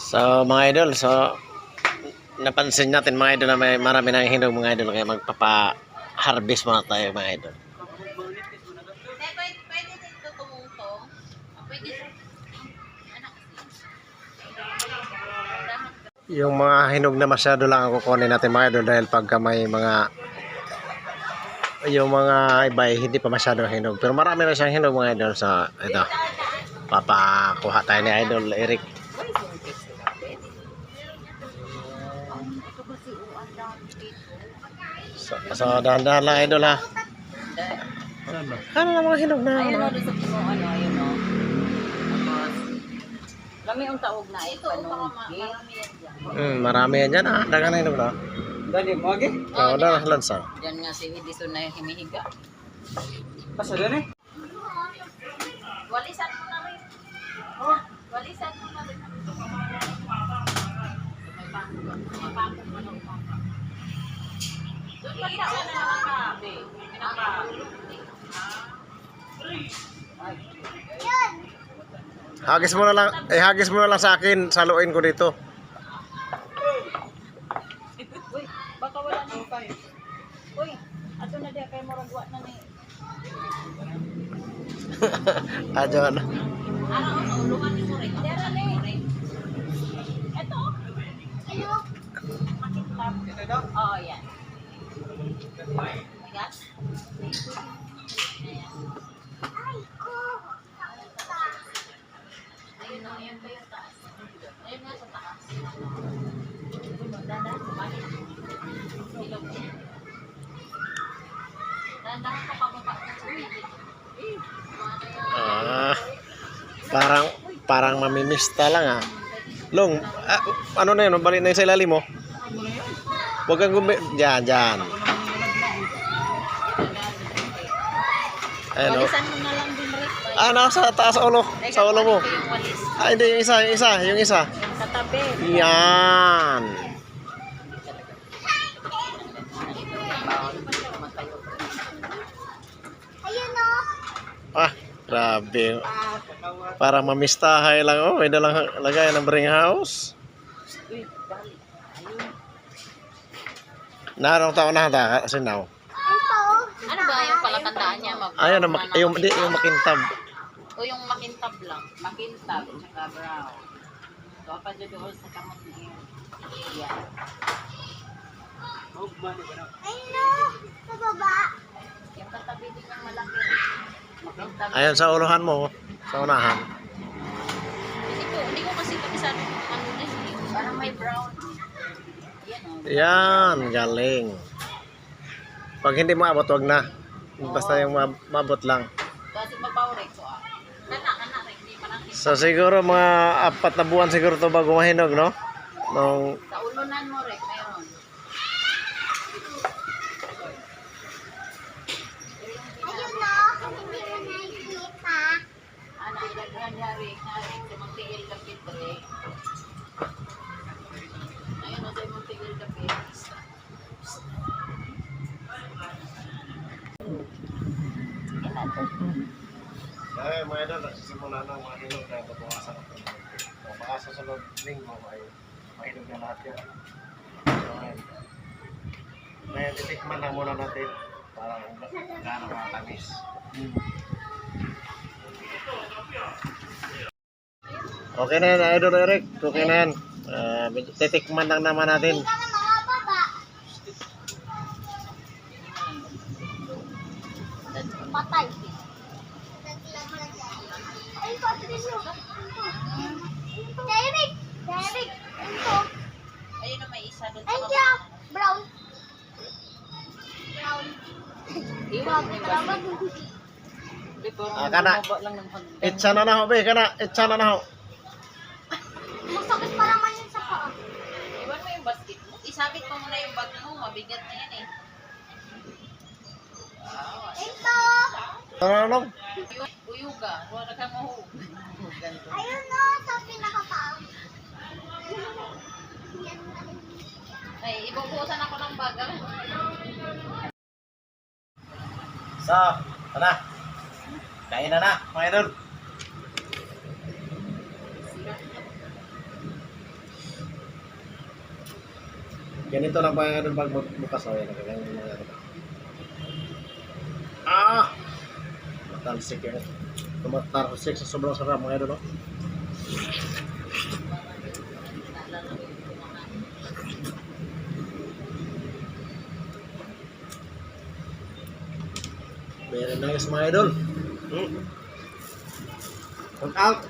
So mga idol, so napansin natin mga idol na may marami nang hinog mga idol, kaya magpapa-harvest muna tayo mga idol. Pwede dito tumutong. Pwede Yung mga hinog na masyado lang ang kukunin natin mga idol, dahil pagka may mga yung mga iba hindi pa masyadong hinog, pero marami na siyang hinog mga idol. So ito, papakuha tayo ni Idol Eric. So dahan-dahan lang idol ha. Ano na mga hinog na? ayun o, doon sa puno, ano, ayun o. Tapos, lami yung taog na ito, panunggi. Marami yan dyan ha. Dagan na hinog na. Dani mo agi? Oo, dahan lansa. Diyan nga si Edison na yung himihiga. Pasa dani? Walisan mo na rin. Oh, walisan mo na rin. May pangkong manong pangkong. Doon pa na naman kabe. Hagis mo na lang, hagis mo na lang sa akin, saluin ko dito. Uy, baka wala na. Uy, ato na diya kay moragwa na ni. Adyo na. Ano, ulungan ni mo rin. Dera ni. Ito. Ayo. Makitab. Ito daw? Oo, yan. Magas? Ayun na, ayun pa yung taas. Ayun nga sa taas. Dahan-dahan sa balik. Ilog. Dahan-dahan ka pababa ng sumigit. Parang mamimista lang ah. Long, ano na yun? Balik na yun sa ilalim mo. Huwag kang Diyan. Ayan o. Walisan mo na lang din, Rick. Nasa taas ulo. Sa ulo mo. Yung walis. Hindi, yung isa. Yung sa tabi. Yan. Grabe. Parang mamistahay lang. Oh, may dalang lagay ng bring house. Narong taon na hata kasi now. Ano ba yung palatandaan niya? Ayun, yung makintab. O yung makintab lang. Makintab, tsaka brown. So, pa doon sa kamot niya. Yan. Yung katabi din yung malaki. Makintab. Ayun sa uluhan mo, sa unahan. Hindi ko kasi kabisado yung ano din. Parang may brown. Yan o. Yan, galing. Pag hindi mo abot, wag na. Basta yung mabot lang. Kasi mabaw rin. So, kana rin. Hindi pa lang. So siguro mga 4 na buwan siguro to bago mahinog, no? Nung Sa ulunan mo rin. Mayroon. Ana, ilagyan niya rin. Sa magtigil kapit rin. Ayun o, sa magtigil kapit. ay, mga idol, nagsisimula na mga hinog na babawasan ito. Baka sa sunod linggo ay mahinog na lahat yan. So, ngayon, titikman lang muna natin para gano'n mga tamis. Okay na yan, Idol Eric. Okay na yan. Titikman lang naman natin. Patay. Derek! Derek! Ito. Ayun na, may isa doon Ay, sa siya! Brown. Brown. iwan. Salamat. Kana. Itsa na na ho, be. Kana. Itsa na na ho. Masakit pa naman yun sa paa. Iwan mo yung basket mo. Isabit mo muna yung bag mo. Mabigat na yan eh. Ito! Ano? Uyuga. Wala kang mahug. Ayun no, sa pinakapaa. Ay, ibubusan ako ng bag. So, tara. Kain na mga idol. Ganito lang pa yung pag bukas. O, yan. Ganyan yung mga ano. Ah! Matalsik yan. Tumatalsik sa sobrang sarap mga idol. No? Very nice mga idol. Out.